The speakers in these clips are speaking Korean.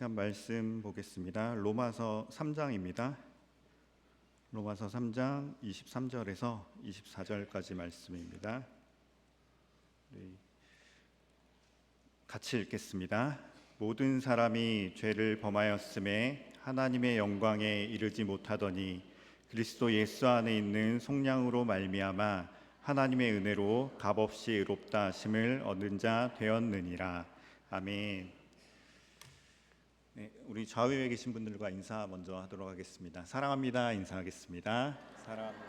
시간 말씀 보겠습니다. 로마서 3장입니다. 로마서 3장 23절에서 24절까지 말씀입니다. 같이 읽겠습니다. 모든 사람이 죄를 범하였음에 하나님의 영광에 이르지 못하더니 그리스도 예수 안에 있는 속량으로 말미암아 하나님의 은혜로 값없이 의롭다 하심을 얻은 자 되었느니라. 아멘. 네, 우리 좌우에 계신 분들과 인사 먼저 하도록 하겠습니다. 사랑합니다. 인사하겠습니다. 사랑합니다.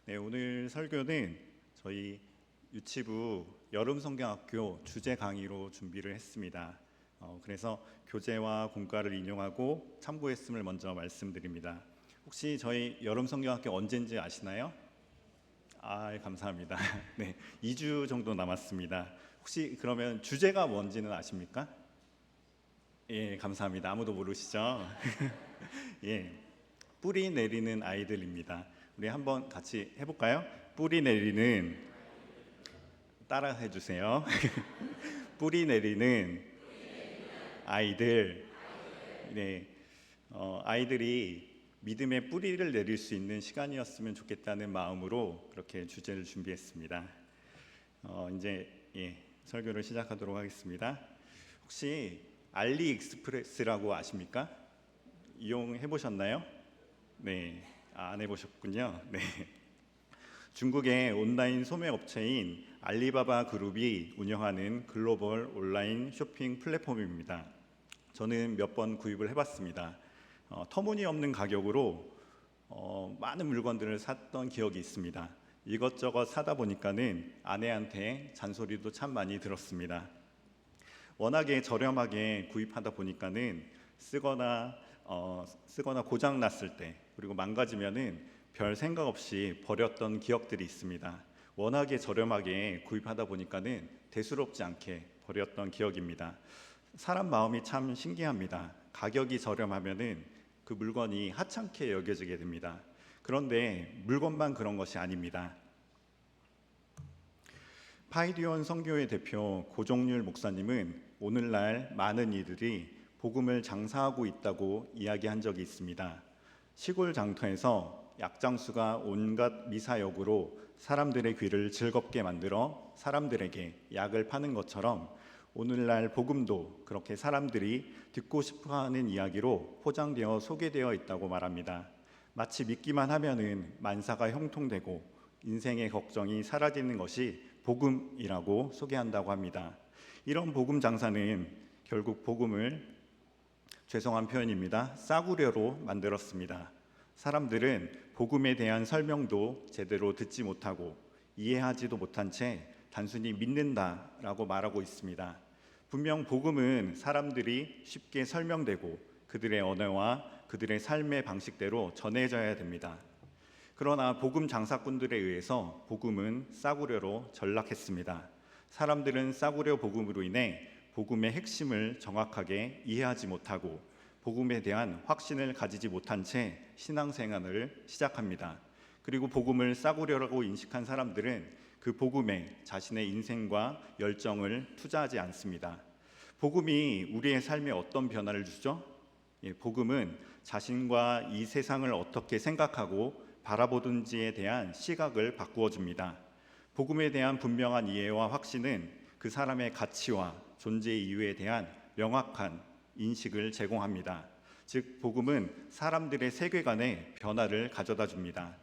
네, 오늘 설교는 저희 유치부 여름성경학교 주제 강의로 준비를 했습니다. 그래서 교재와 공과를 인용하고 참고했음을 먼저 말씀드립니다. 혹시 저희 여름성경학교 언제인지 아시나요? 감사합니다. 네, 2주 정도 남았습니다. 혹시 그러면 주제가 뭔지는 아십니까? 예, 감사합니다. 아무도 모르시죠? 예, 뿌리 내리는 아이들입니다. 우리 한번 같이 해볼까요? 뿌리 내리는, 따라 해주세요. 뿌리 내리는 아이들. 네, 아이들이 믿음의 뿌리를 내릴 수 있는 시간이었으면 좋겠다는 마음으로 그렇게 주제를 준비했습니다. 이제 설교를 시작하도록 하겠습니다. 혹시 알리익스프레스라고 아십니까? 이용해 보셨나요? 네, 안 해보셨군요. 네. 중국의 온라인 소매 업체인 알리바바 그룹이 운영하는 글로벌 온라인 쇼핑 플랫폼입니다. 저는 몇 번 구입을 해봤습니다. 터무니없는 가격으로 많은 물건들을 샀던 기억이 있습니다. 이것저것 사다 보니까는 아내한테 잔소리도 참 많이 들었습니다. 워낙에 저렴하게 구입하다 보니까는 쓰거나 고장 났을 때, 그리고 망가지면은 별 생각 없이 버렸던 기억들이 있습니다. 워낙에 저렴하게 구입하다 보니까는 대수롭지 않게 버렸던 기억입니다. 사람 마음이 참 신기합니다. 가격이 저렴하면은 그 물건이 하찮게 여겨지게 됩니다. 그런데 물건만 그런 것이 아닙니다. 파이디온 선교회 대표 고종률 목사님은 오늘날 많은 이들이 복음을 장사하고 있다고 이야기한 적이 있습니다. 시골 장터에서 약장수가 온갖 미사역으로 사람들의 귀를 즐겁게 만들어 사람들에게 약을 파는 것처럼 오늘날 복음도 그렇게 사람들이 듣고 싶어하는 이야기로 포장되어 소개되어 있다고 말합니다. 마치 믿기만 하면은 만사가 형통되고 인생의 걱정이 사라지는 것이 복음이라고 소개한다고 합니다. 이런 복음 장사는 결국 복음을, 죄송한 표현입니다, 싸구려로 만들었습니다. 사람들은 복음에 대한 설명도 제대로 듣지 못하고 이해하지도 못한 채 단순히 믿는다라고 말하고 있습니다. 분명 복음은 사람들이 쉽게 설명되고 그들의 언어와 그들의 삶의 방식대로 전해져야 됩니다. 그러나 복음 장사꾼들에 의해서 복음은 싸구려로 전락했습니다. 사람들은 싸구려 복음으로 인해 복음의 핵심을 정확하게 이해하지 못하고 복음에 대한 확신을 가지지 못한 채 신앙생활을 시작합니다. 그리고 복음을 싸구려라고 인식한 사람들은 그 복음에 자신의 인생과 열정을 투자하지 않습니다. 복음이 우리의 삶에 어떤 변화를 주죠? 복음은 자신과 이 세상을 어떻게 생각하고 바라보든지에 대한 시각을 바꾸어 줍니다. 복음에 대한 분명한 이해와 확신은 그 사람의 가치와 존재 이유에 대한 명확한 인식을 제공합니다. 즉, 복음은 사람들의 세계관에 변화를 가져다 줍니다.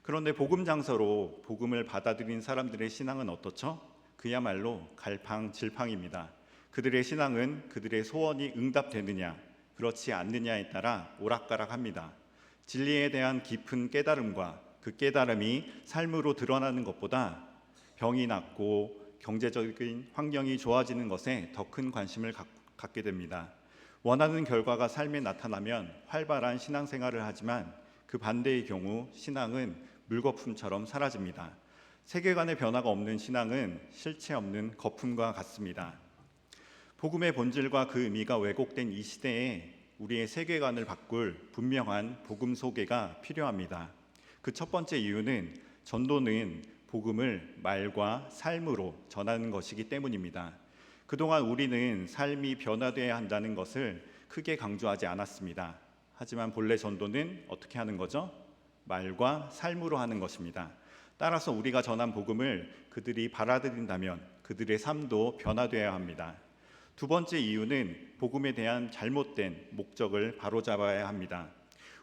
그런데 복음 장서로 복음을 받아들인 사람들의 신앙은 어떻죠? 그야말로 갈팡질팡입니다. 그들의 신앙은 그들의 소원이 응답되느냐, 그렇지 않느냐에 따라 오락가락합니다. 진리에 대한 깊은 깨달음과 그 깨달음이 삶으로 드러나는 것보다 병이 낫고 경제적인 환경이 좋아지는 것에 더 큰 관심을 갖게 됩니다. 원하는 결과가 삶에 나타나면 활발한 신앙생활을 하지만 그 반대의 경우 신앙은 물거품처럼 사라집니다. 세계관의 변화가 없는 신앙은 실체 없는 거품과 같습니다. 복음의 본질과 그 의미가 왜곡된 이 시대에 우리의 세계관을 바꿀 분명한 복음 소개가 필요합니다. 그 첫 번째 이유는 전도는 복음을 말과 삶으로 전하는 것이기 때문입니다. 그동안 우리는 삶이 변화되어야 한다는 것을 크게 강조하지 않았습니다. 하지만 본래 전도는 어떻게 하는 거죠? 말과 삶으로 하는 것입니다. 따라서 우리가 전한 복음을 그들이 받아들인다면 그들의 삶도 변화되어야 합니다. 두 번째 이유는 복음에 대한 잘못된 목적을 바로잡아야 합니다.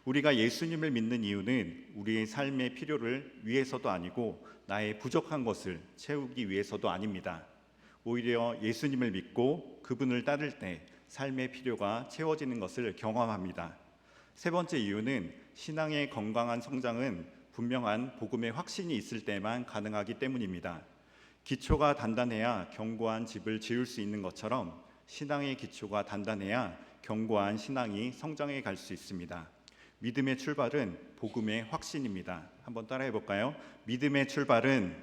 우리가 예수님을 믿는 이유는 우리의 삶의 필요를 위해서도 아니고 나의 부족한 것을 채우기 위해서도 아닙니다. 오히려 예수님을 믿고 그분을 따를 때 삶의 필요가 채워지는 것을 경험합니다. 세 번째 이유는 신앙의 건강한 성장은 분명한 복음의 확신이 있을 때만 가능하기 때문입니다. 기초가 단단해야 견고한 집을 지을 수 있는 것처럼 신앙의 기초가 단단해야 견고한 신앙이 성장해 갈 수 있습니다. 믿음의 출발은 복음의 확신입니다. 한번 따라해 볼까요? 믿음의 출발은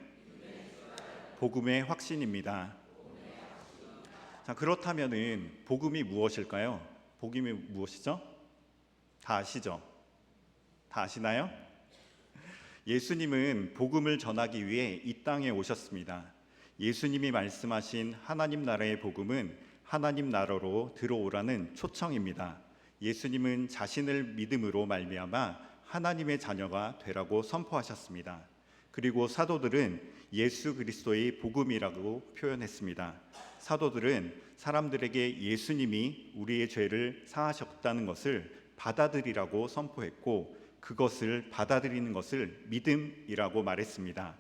복음의 확신입니다. 자, 그렇다면은 복음이 무엇일까요? 복음이 무엇이죠? 다 아시죠? 다 아시나요? 예수님은 복음을 전하기 위해 이 땅에 오셨습니다. 예수님이 말씀하신 하나님 나라의 복음은 하나님 나라로 들어오라는 초청입니다. 예수님은 자신을 믿음으로 말미암아 하나님의 자녀가 되라고 선포하셨습니다. 그리고 사도들은 예수 그리스도의 복음이라고 표현했습니다. 사도들은 사람들에게 예수님이 우리의 죄를 사하셨다는 것을 받아들이라고 선포했고 그것을 받아들이는 것을 믿음이라고 말했습니다.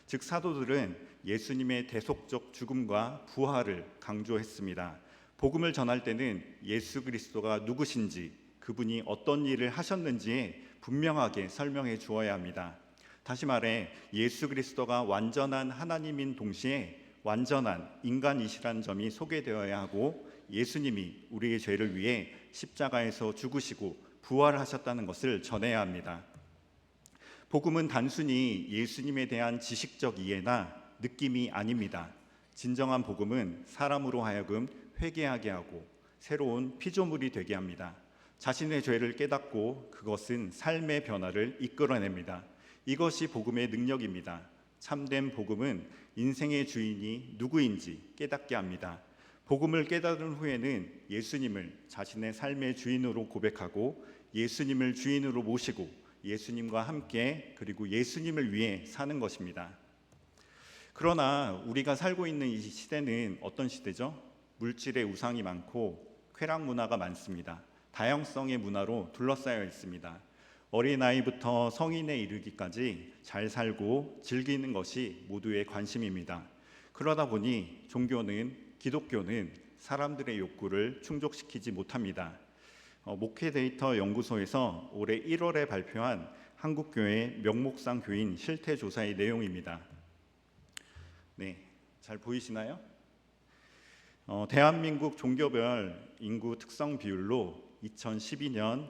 즉 사도들은 예수님의 대속적 죽음과 부활을 강조했습니다. 복음을 전할 때는 예수 그리스도가 누구신지 그분이 어떤 일을 하셨는지에 분명하게 설명해 주어야 합니다. 다시 말해 예수 그리스도가 완전한 하나님인 동시에 완전한 인간이시라는 점이 소개되어야 하고 예수님이 우리의 죄를 위해 십자가에서 죽으시고 부활하셨다는 것을 전해야 합니다. 복음은 단순히 예수님에 대한 지식적 이해나 느낌이 아닙니다. 진정한 복음은 사람으로 하여금 회개하게 하고 새로운 피조물이 되게 합니다. 자신의 죄를 깨닫고 그것은 삶의 변화를 이끌어냅니다. 이것이 복음의 능력입니다. 참된 복음은 인생의 주인이 누구인지 깨닫게 합니다. 복음을 깨달은 후에는 예수님을 자신의 삶의 주인으로 고백하고 예수님을 주인으로 모시고 예수님과 함께 그리고 예수님을 위해 사는 것입니다. 그러나 우리가 살고 있는 이 시대는 어떤 시대죠? 물질의 우상이 많고 쾌락 문화가 많습니다. 다양성의 문화로 둘러싸여 있습니다. 어린아이부터 성인에 이르기까지 잘 살고 즐기는 것이 모두의 관심입니다. 그러다 보니 기독교는 사람들의 욕구를 충족시키지 못합니다. 목회 데이터 연구소에서 올해 1월에 발표한 한국교회 명목상 교인 실태 조사의 내용입니다. 네, 잘 보이시나요? 대한민국 종교별 인구 특성 비율로 2012년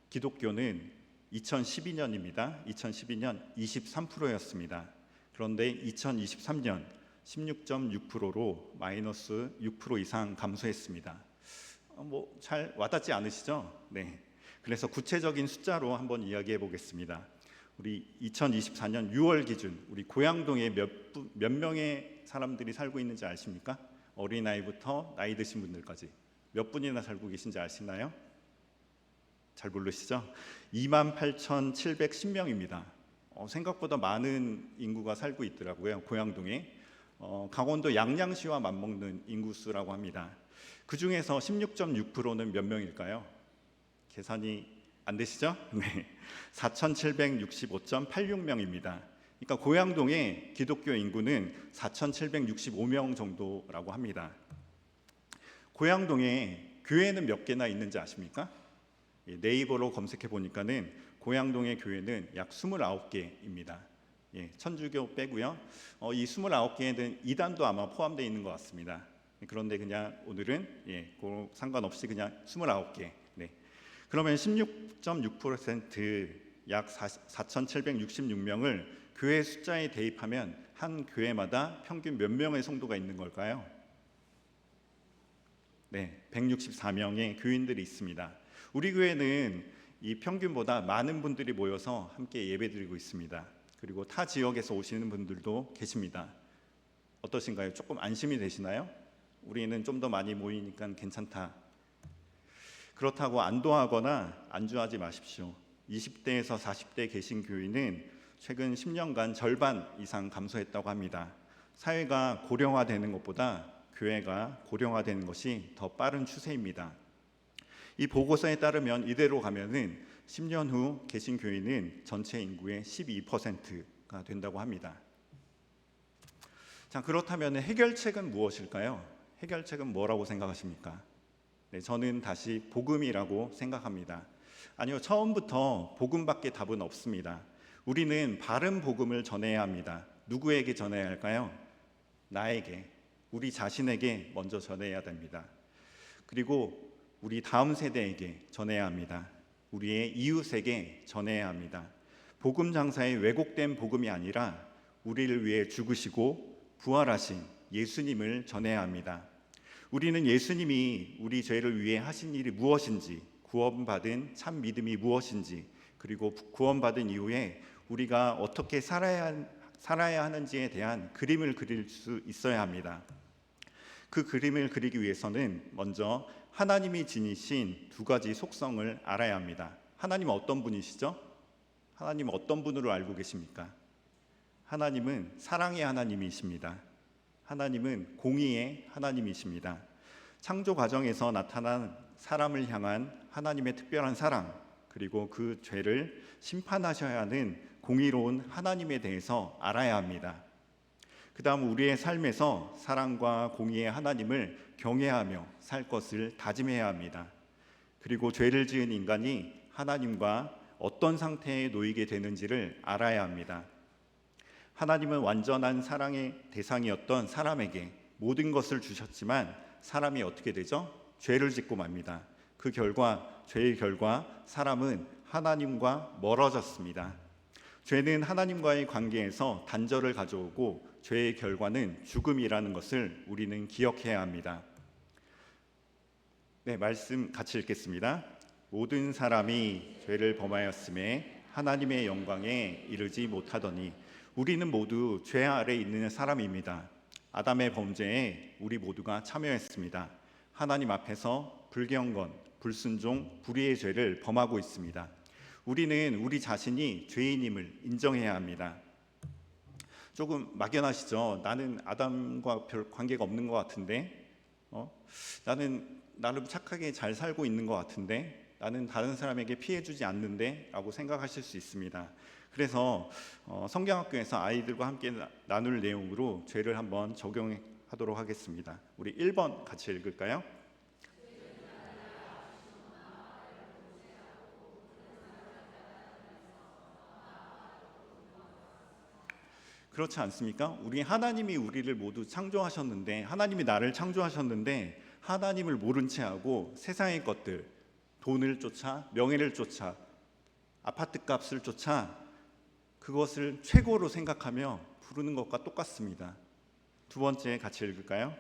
기독교는 2012년입니다. 2012년 23%였습니다. 그런데 2023년 16.6%로 마이너스 6% 이상 감소했습니다. 잘 와닿지 않으시죠? 네. 그래서 구체적인 숫자로 한번 이야기해 보겠습니다. 우리 2024년 6월 기준 우리 고양동에 몇 명의 사람들이 살고 있는지 아십니까? 어린아이부터 나이 드신 분들까지 몇 분이나 살고 계신지 아시나요? 잘 모르시죠? 28,710명입니다. 생각보다 많은 인구가 살고 있더라고요. 고양동에. 강원도 양양시와 맞먹는 인구수라고 합니다. 그 중에서 16.6%는 몇 명일까요? 계산이 안 되시죠? 네, 4,765.86명입니다. 그러니까 고양동의 기독교 인구는 4,765명 정도라고 합니다. 고양동에 교회는 몇 개나 있는지 아십니까? 네이버로 검색해 보니까는 고양동의 교회는 약 29개입니다. 천주교 빼고요. 이 29개에는 이단도 아마 포함되어 있는 것 같습니다. 그런데 그냥 오늘은 상관없이 그냥 29개. 네. 그러면 16.6% 약 4,766명을 교회 숫자에 대입하면 한 교회마다 평균 몇 명의 성도가 있는 걸까요? 네, 164명의 교인들이 있습니다. 우리 교회는 이 평균보다 많은 분들이 모여서 함께 예배드리고 있습니다. 그리고 타 지역에서 오시는 분들도 계십니다. 어떠신가요? 조금 안심이 되시나요? 우리는 좀 더 많이 모이니까 괜찮다. 그렇다고 안도하거나 안주하지 마십시오. 20대에서 40대 계신 교인은 최근 10년간 절반 이상 감소했다고 합니다. 사회가 고령화되는 것보다 교회가 고령화되는 것이 더 빠른 추세입니다. 이 보고서에 따르면 이대로 가면은 10년 후 계신 교인은 전체 인구의 12%가 된다고 합니다. 자, 그렇다면 해결책은 무엇일까요? 해결책은 뭐라고 생각하십니까? 네, 저는 다시 복음이라고 생각합니다. 아니요, 처음부터 복음밖에 답은 없습니다. 우리는 바른 복음을 전해야 합니다. 누구에게 전해야 할까요? 나에게, 우리 자신에게 먼저 전해야 됩니다. 그리고 우리 다음 세대에게 전해야 합니다. 우리의 이웃에게 전해야 합니다. 복음 장사의 왜곡된 복음이 아니라 우리를 위해 죽으시고 부활하신 예수님을 전해야 합니다. 우리는 예수님이 우리 죄를 위해 하신 일이 무엇인지, 구원받은 참 믿음이 무엇인지, 그리고 구원받은 이후에 우리가 어떻게 살아야 하는지에 대한 그림을 그릴 수 있어야 합니다. 그 그림을 그리기 위해서는 먼저 하나님이 지니신 두 가지 속성을 알아야 합니다. 하나님은 어떤 분이시죠? 하나님은 어떤 분으로 알고 계십니까? 하나님은 사랑의 하나님이십니다. 하나님은 공의의 하나님이십니다. 창조 과정에서 나타난 사람을 향한 하나님의 특별한 사랑, 그리고 그 죄를 심판하셔야 하는 공의로운 하나님에 대해서 알아야 합니다. 그 다음 우리의 삶에서 사랑과 공의의 하나님을 경외하며 살 것을 다짐해야 합니다. 그리고 죄를 지은 인간이 하나님과 어떤 상태에 놓이게 되는지를 알아야 합니다. 하나님은 완전한 사랑의 대상이었던 사람에게 모든 것을 주셨지만 사람이 어떻게 되죠? 죄를 짓고 맙니다. 그 결과, 죄의 결과 사람은 하나님과 멀어졌습니다. 죄는 하나님과의 관계에서 단절을 가져오고 죄의 결과는 죽음이라는 것을 우리는 기억해야 합니다. 네, 말씀 같이 읽겠습니다. 모든 사람이 죄를 범하였음에 하나님의 영광에 이르지 못하더니 우리는 모두 죄 아래 있는 사람입니다. 아담의 범죄에 우리 모두가 참여했습니다. 하나님 앞에서 불경건, 불순종, 불의의 죄를 범하고 있습니다. 우리는 우리 자신이 죄인임을 인정해야 합니다. 조금 막연하시죠? 나는 아담과 별 관계가 없는 것 같은데, 나는 나름 착하게 잘 살고 있는 것 같은데, 나는 다른 사람에게 피해 주지 않는데 라고 생각하실 수 있습니다. 그래서 성경학교에서 아이들과 함께 나눌 내용으로 죄를 한번 적용하도록 하겠습니다. 우리 1번 같이 읽을까요? 그렇지 않습니까? 우리 하나님이 우리를 모두 창조하셨는데, 하나님이 나를 창조하셨는데 하나님을 모른 채 하고 세상의 것들, 돈을 쫓아, 명예를 쫓아, 아파트 값을 쫓아 그것을 최고로 생각하며 부르는 것과 똑같습니다. 두 번째 같이 읽을까요?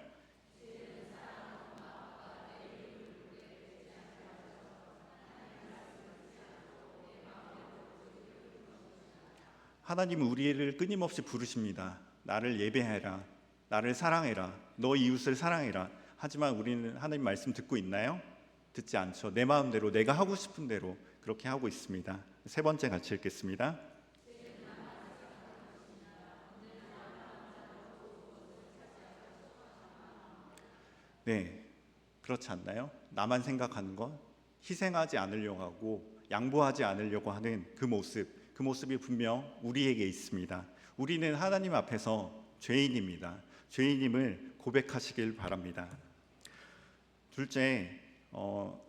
하나님은 우리를 끊임없이 부르십니다. 나를 예배해라, 나를 사랑해라, 너 이웃을 사랑해라. 하지만 우리는 하나님 말씀 듣고 있나요? 듣지 않죠. 내 마음대로, 내가 하고 싶은 대로 그렇게 하고 있습니다. 세 번째 같이 읽겠습니다. 네, 그렇지 않나요? 나만 생각하는 것, 희생하지 않으려고 하고 양보하지 않으려고 하는 그 모습이 분명 우리에게 있습니다. 우리는 하나님 앞에서 죄인입니다. 죄인임을 고백하시길 바랍니다. 둘째,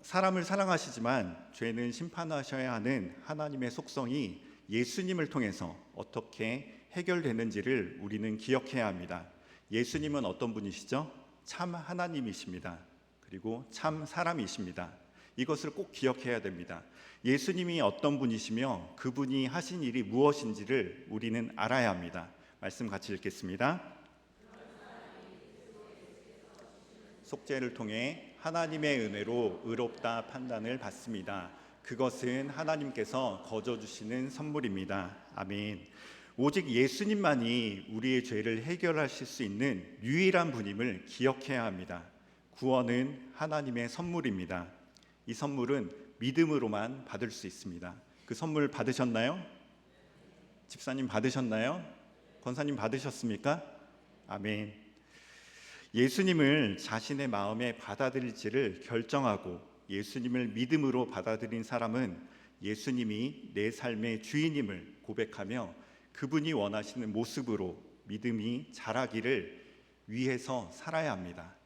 사람을 사랑하시지만 죄는 심판하셔야 하는 하나님의 속성이 예수님을 통해서 어떻게 해결되는지를 우리는 기억해야 합니다. 예수님은 어떤 분이시죠? 참 하나님이십니다. 그리고 참 사람이십니다. 이것을 꼭 기억해야 됩니다. 예수님이 어떤 분이시며 그분이 하신 일이 무엇인지를 우리는 알아야 합니다. 말씀 같이 읽겠습니다. 속죄를 통해 하나님의 은혜로 의롭다 판단을 받습니다. 그것은 하나님께서 거저 주시는 선물입니다. 아멘. 오직 예수님만이 우리의 죄를 해결하실 수 있는 유일한 분임을 기억해야 합니다. 구원은 하나님의 선물입니다. 이 선물은 믿음으로만 받을 수 있습니다. 그 선물 받으셨나요? 집사님 받으셨나요? 권사님 받으셨습니까? 아멘. 예수님을 자신의 마음에 받아들일지를 결정하고 예수님을 믿음으로 받아들인 사람은 예수님이 내 삶의 주인임을 고백하며 그분이 원하시는 모습으로 믿음이 자라기를 위해서 살아야 합니다.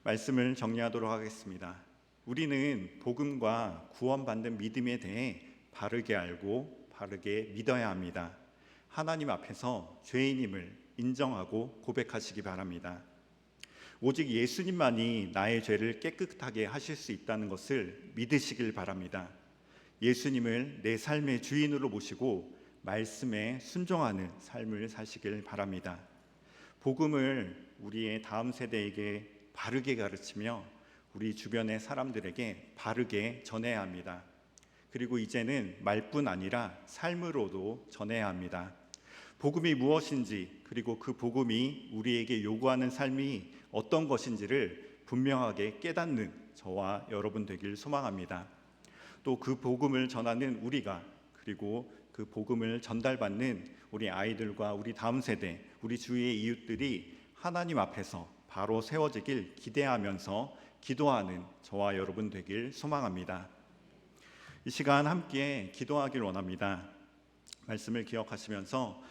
말씀을 정리하도록 하겠습니다. 우리는 복음과 구원받는 믿음에 대해 바르게 알고 바르게 믿어야 합니다. 하나님 앞에서 죄인임을 인정하고 고백하시기 바랍니다. 오직 예수님만이 나의 죄를 깨끗하게 하실 수 있다는 것을 믿으시길 바랍니다. 예수님을 내 삶의 주인으로 모시고 말씀에 순종하는 삶을 사시길 바랍니다. 복음을 우리의 다음 세대에게 바르게 가르치며 우리 주변의 사람들에게 바르게 전해야 합니다. 그리고 이제는 말뿐 아니라 삶으로도 전해야 합니다. 복음이 무엇인지, 그리고 그 복음이 우리에게 요구하는 삶이 어떤 것인지를 분명하게 깨닫는 저와 여러분 되길 소망합니다. 또 그 복음을 전하는 우리가, 그리고 그 복음을 전달받는 우리 아이들과 우리 다음 세대, 우리 주위의 이웃들이 하나님 앞에서 바로 세워지길 기대하면서 기도하는 저와 여러분 되길 소망합니다. 이 시간 함께 기도하길 원합니다. 말씀을 기억하시면서